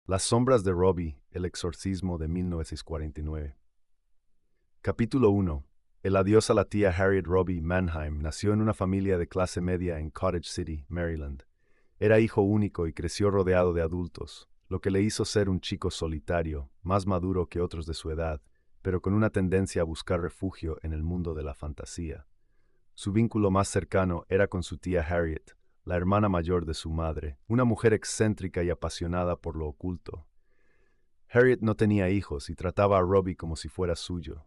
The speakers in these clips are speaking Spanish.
Las sombras de Robbie, el exorcismo de 1949. Capítulo 1. El adiós a la tía Harriet Robbie Mannheim nació en una familia de clase media en Cottage City, Maryland. Era hijo único y creció rodeado de adultos, lo que le hizo ser un chico solitario, más maduro que otros de su edad, pero con una tendencia a buscar refugio en el mundo de la fantasía. Su vínculo más cercano era con su tía Harriet, la hermana mayor de su madre, una mujer excéntrica y apasionada por lo oculto. Harriet no tenía hijos y trataba a Robbie como si fuera suyo.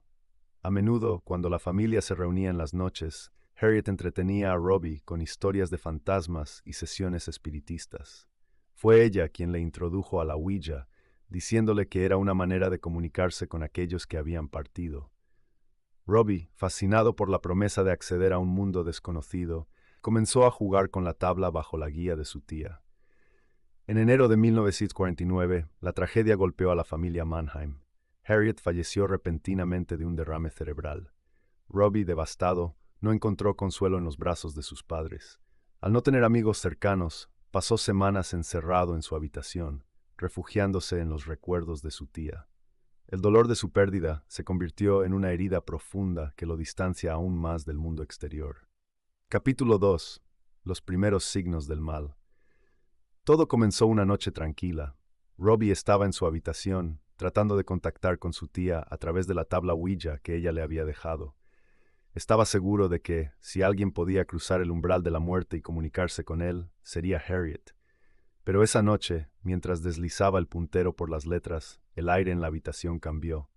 A menudo, cuando la familia se reunía en las noches, Harriet entretenía a Robbie con historias de fantasmas y sesiones espiritistas. Fue ella quien le introdujo a la Ouija, diciéndole que era una manera de comunicarse con aquellos que habían partido. Robbie, fascinado por la promesa de acceder a un mundo desconocido, comenzó a jugar con la tabla bajo la guía de su tía. En enero de 1949, la tragedia golpeó a la familia Mannheim. Harriet falleció repentinamente de un derrame cerebral. Robbie, devastado, no encontró consuelo en los brazos de sus padres. Al no tener amigos cercanos, pasó semanas encerrado en su habitación, refugiándose en los recuerdos de su tía. El dolor de su pérdida se convirtió en una herida profunda que lo distancia aún más del mundo exterior. Capítulo 2. Los primeros signos del mal. Todo comenzó una noche tranquila. Robbie estaba en su habitación, tratando de contactar con su tía a través de la tabla Ouija que ella le había dejado. Estaba seguro de que, si alguien podía cruzar el umbral de la muerte y comunicarse con él, sería Harriet. Pero esa noche, mientras deslizaba el puntero por las letras, el aire en la habitación cambió.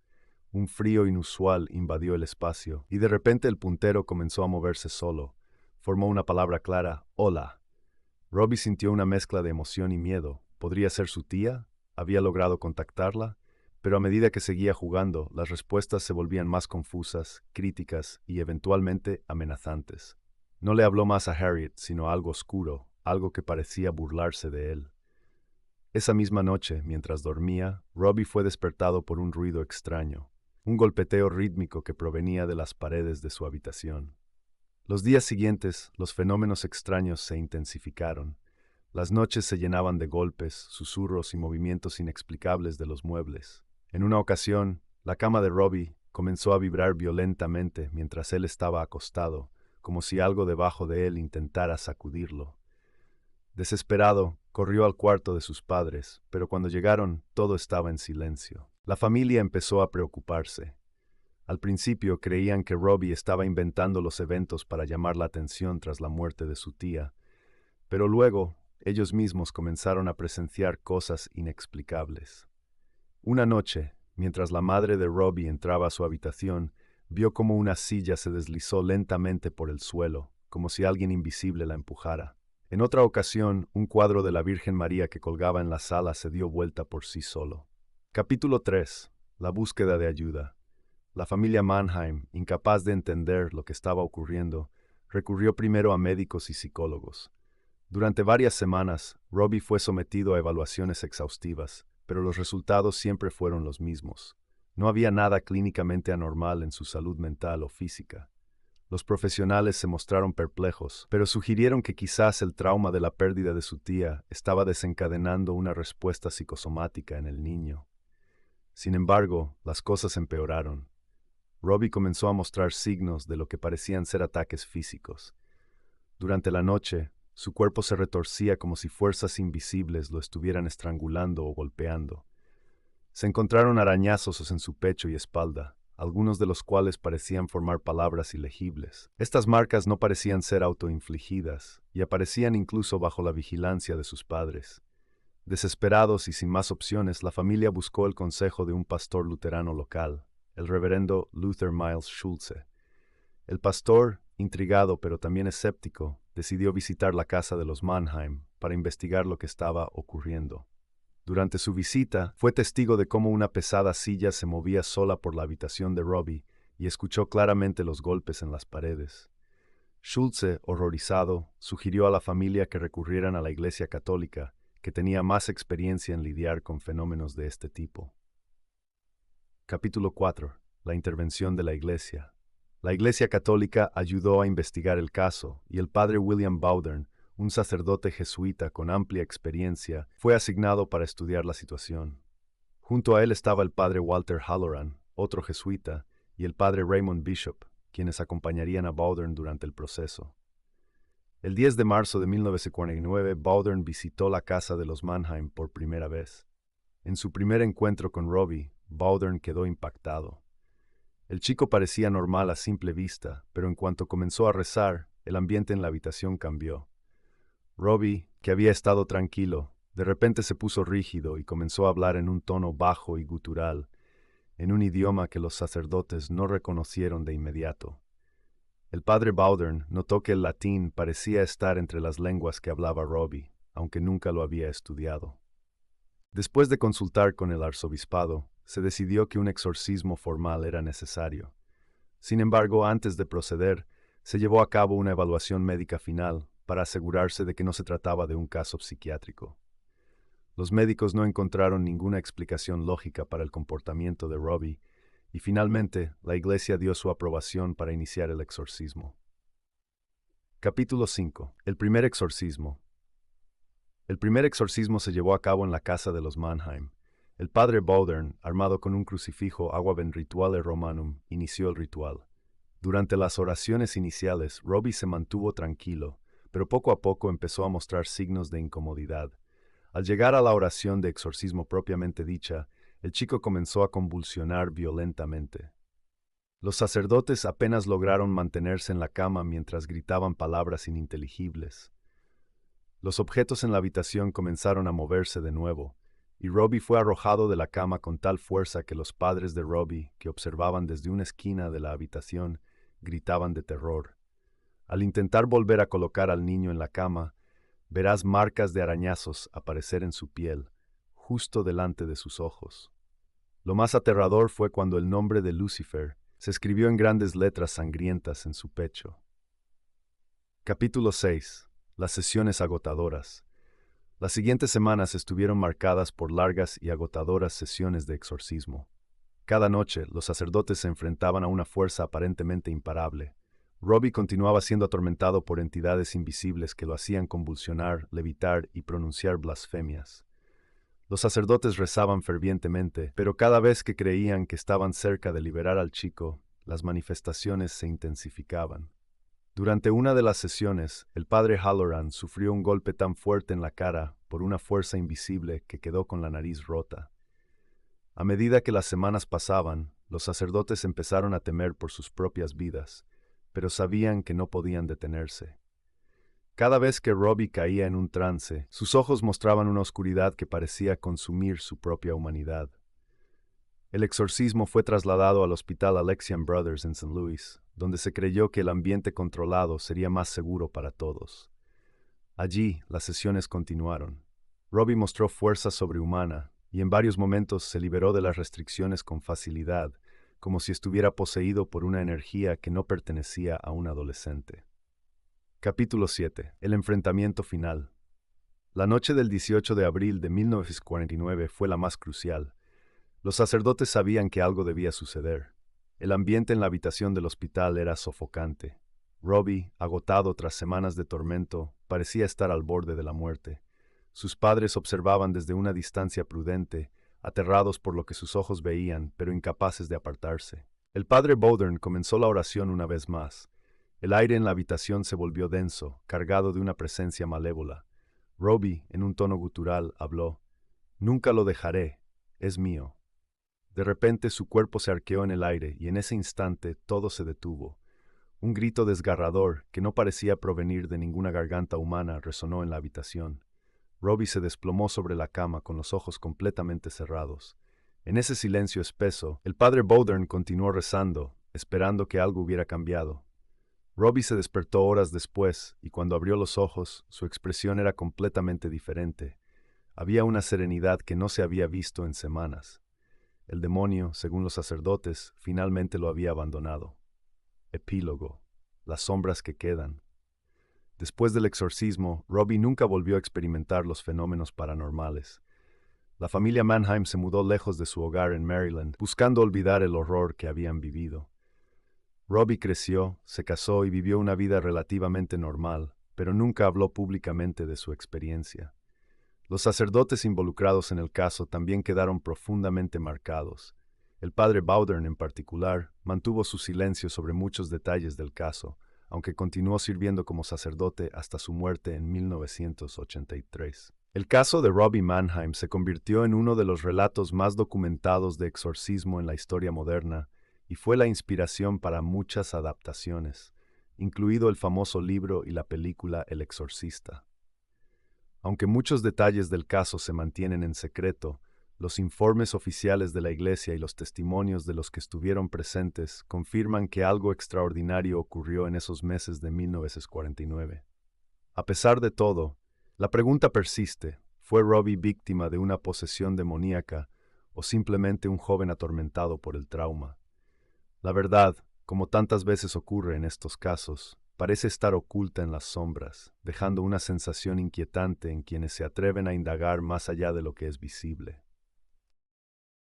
Un frío inusual invadió el espacio, y de repente el puntero comenzó a moverse solo. Formó una palabra clara: hola. Robbie sintió una mezcla de emoción y miedo. ¿Podría ser su tía? ¿Había logrado contactarla? Pero a medida que seguía jugando, las respuestas se volvían más confusas, críticas y eventualmente amenazantes. No le habló más a Harriet, sino a algo oscuro, algo que parecía burlarse de él. Esa misma noche, mientras dormía, Robbie fue despertado por un ruido extraño, un golpeteo rítmico que provenía de las paredes de su habitación. Los días siguientes, los fenómenos extraños se intensificaron. Las noches se llenaban de golpes, susurros y movimientos inexplicables de los muebles. En una ocasión, la cama de Robbie comenzó a vibrar violentamente mientras él estaba acostado, como si algo debajo de él intentara sacudirlo. Desesperado, corrió al cuarto de sus padres, pero cuando llegaron, todo estaba en silencio. La familia empezó a preocuparse. Al principio creían que Robbie estaba inventando los eventos para llamar la atención tras la muerte de su tía, pero luego ellos mismos comenzaron a presenciar cosas inexplicables. Una noche, mientras la madre de Robbie entraba a su habitación, vio cómo una silla se deslizó lentamente por el suelo, como si alguien invisible la empujara. En otra ocasión, un cuadro de la Virgen María que colgaba en la sala se dio vuelta por sí solo. Capítulo 3. La búsqueda de ayuda. La familia Mannheim, incapaz de entender lo que estaba ocurriendo, recurrió primero a médicos y psicólogos. Durante varias semanas, Robbie fue sometido a evaluaciones exhaustivas, pero los resultados siempre fueron los mismos. No había nada clínicamente anormal en su salud mental o física. Los profesionales se mostraron perplejos, pero sugirieron que quizás el trauma de la pérdida de su tía estaba desencadenando una respuesta psicosomática en el niño. Sin embargo, las cosas empeoraron. Robbie comenzó a mostrar signos de lo que parecían ser ataques físicos. Durante la noche, su cuerpo se retorcía como si fuerzas invisibles lo estuvieran estrangulando o golpeando. Se encontraron arañazos en su pecho y espalda, algunos de los cuales parecían formar palabras ilegibles. Estas marcas no parecían ser autoinfligidas, y aparecían incluso bajo la vigilancia de sus padres. Desesperados y sin más opciones, la familia buscó el consejo de un pastor luterano local, el reverendo Luther Miles Schulze. El pastor, intrigado pero también escéptico, decidió visitar la casa de los Mannheim para investigar lo que estaba ocurriendo. Durante su visita, fue testigo de cómo una pesada silla se movía sola por la habitación de Robbie y escuchó claramente los golpes en las paredes. Schulze, horrorizado, sugirió a la familia que recurrieran a la Iglesia Católica, que tenía más experiencia en lidiar con fenómenos de este tipo. Capítulo 4. La intervención de la Iglesia. La Iglesia Católica ayudó a investigar el caso, y el padre William Bowdern, un sacerdote jesuita con amplia experiencia, fue asignado para estudiar la situación. Junto a él estaba el padre Walter Halloran, otro jesuita, y el padre Raymond Bishop, quienes acompañarían a Bowdern durante el proceso. El 10 de marzo de 1949, Bowdern visitó la casa de los Mannheim por primera vez. En su primer encuentro con Robbie, Bowdern quedó impactado. El chico parecía normal a simple vista, pero en cuanto comenzó a rezar, el ambiente en la habitación cambió. Robbie, que había estado tranquilo, de repente se puso rígido y comenzó a hablar en un tono bajo y gutural, en un idioma que los sacerdotes no reconocieron de inmediato. El padre Bowdern notó que el latín parecía estar entre las lenguas que hablaba Robbie, aunque nunca lo había estudiado. Después de consultar con el arzobispado, se decidió que un exorcismo formal era necesario. Sin embargo, antes de proceder, se llevó a cabo una evaluación médica final para asegurarse de que no se trataba de un caso psiquiátrico. Los médicos no encontraron ninguna explicación lógica para el comportamiento de Robbie, y finalmente la Iglesia dio su aprobación para iniciar el exorcismo. Capítulo 5. El primer exorcismo. El primer exorcismo se llevó a cabo en la casa de los Mannheim. El padre Bowdern, armado con un crucifijo Aquaben Rituale Romanum, inició el ritual. Durante las oraciones iniciales, Robbie se mantuvo tranquilo, pero poco a poco empezó a mostrar signos de incomodidad. Al llegar a la oración de exorcismo propiamente dicha, el chico comenzó a convulsionar violentamente. Los sacerdotes apenas lograron mantenerse en la cama mientras gritaban palabras ininteligibles. Los objetos en la habitación comenzaron a moverse de nuevo, y Robbie fue arrojado de la cama con tal fuerza que los padres de Robbie, que observaban desde una esquina de la habitación, gritaban de terror. Al intentar volver a colocar al niño en la cama, verás marcas de arañazos aparecer en su piel, justo delante de sus ojos. Lo más aterrador fue cuando el nombre de Lucifer se escribió en grandes letras sangrientas en su pecho. Capítulo 6. Las sesiones agotadoras. Las siguientes semanas estuvieron marcadas por largas y agotadoras sesiones de exorcismo. Cada noche, los sacerdotes se enfrentaban a una fuerza aparentemente imparable. Robbie continuaba siendo atormentado por entidades invisibles que lo hacían convulsionar, levitar y pronunciar blasfemias. Los sacerdotes rezaban fervientemente, pero cada vez que creían que estaban cerca de liberar al chico, las manifestaciones se intensificaban. Durante una de las sesiones, el padre Halloran sufrió un golpe tan fuerte en la cara por una fuerza invisible que quedó con la nariz rota. A medida que las semanas pasaban, los sacerdotes empezaron a temer por sus propias vidas, pero sabían que no podían detenerse. Cada vez que Robbie caía en un trance, sus ojos mostraban una oscuridad que parecía consumir su propia humanidad. El exorcismo fue trasladado al hospital Alexian Brothers en St. Louis, donde se creyó que el ambiente controlado sería más seguro para todos. Allí, las sesiones continuaron. Robbie mostró fuerza sobrehumana y en varios momentos se liberó de las restricciones con facilidad, como si estuviera poseído por una energía que no pertenecía a un adolescente. Capítulo 7. El enfrentamiento final. La noche del 18 de abril de 1949 fue la más crucial. Los sacerdotes sabían que algo debía suceder. El ambiente en la habitación del hospital era sofocante. Robbie, agotado tras semanas de tormento, parecía estar al borde de la muerte. Sus padres observaban desde una distancia prudente, aterrados por lo que sus ojos veían, pero incapaces de apartarse. El padre Bowdern comenzó la oración una vez más. El aire en la habitación se volvió denso, cargado de una presencia malévola. Robbie, en un tono gutural, habló: «Nunca lo dejaré, es mío». De repente su cuerpo se arqueó en el aire y en ese instante todo se detuvo. Un grito desgarrador, que no parecía provenir de ninguna garganta humana, resonó en la habitación. Robbie se desplomó sobre la cama con los ojos completamente cerrados. En ese silencio espeso, el padre Bowdern continuó rezando, esperando que algo hubiera cambiado. Robbie se despertó horas después, y cuando abrió los ojos, su expresión era completamente diferente. Había una serenidad que no se había visto en semanas. El demonio, según los sacerdotes, finalmente lo había abandonado. Epílogo. Las sombras que quedan. Después del exorcismo, Robbie nunca volvió a experimentar los fenómenos paranormales. La familia Mannheim se mudó lejos de su hogar en Maryland, buscando olvidar el horror que habían vivido. Robbie creció, se casó y vivió una vida relativamente normal, pero nunca habló públicamente de su experiencia. Los sacerdotes involucrados en el caso también quedaron profundamente marcados. El padre Bowdern, en particular, mantuvo su silencio sobre muchos detalles del caso, aunque continuó sirviendo como sacerdote hasta su muerte en 1983. El caso de Robbie Mannheim se convirtió en uno de los relatos más documentados de exorcismo en la historia moderna y fue la inspiración para muchas adaptaciones, incluido el famoso libro y la película El Exorcista. Aunque muchos detalles del caso se mantienen en secreto, los informes oficiales de la Iglesia y los testimonios de los que estuvieron presentes confirman que algo extraordinario ocurrió en esos meses de 1949. A pesar de todo, la pregunta persiste: ¿fue Robbie víctima de una posesión demoníaca o simplemente un joven atormentado por el trauma? La verdad, como tantas veces ocurre en estos casos, parece estar oculta en las sombras, dejando una sensación inquietante en quienes se atreven a indagar más allá de lo que es visible.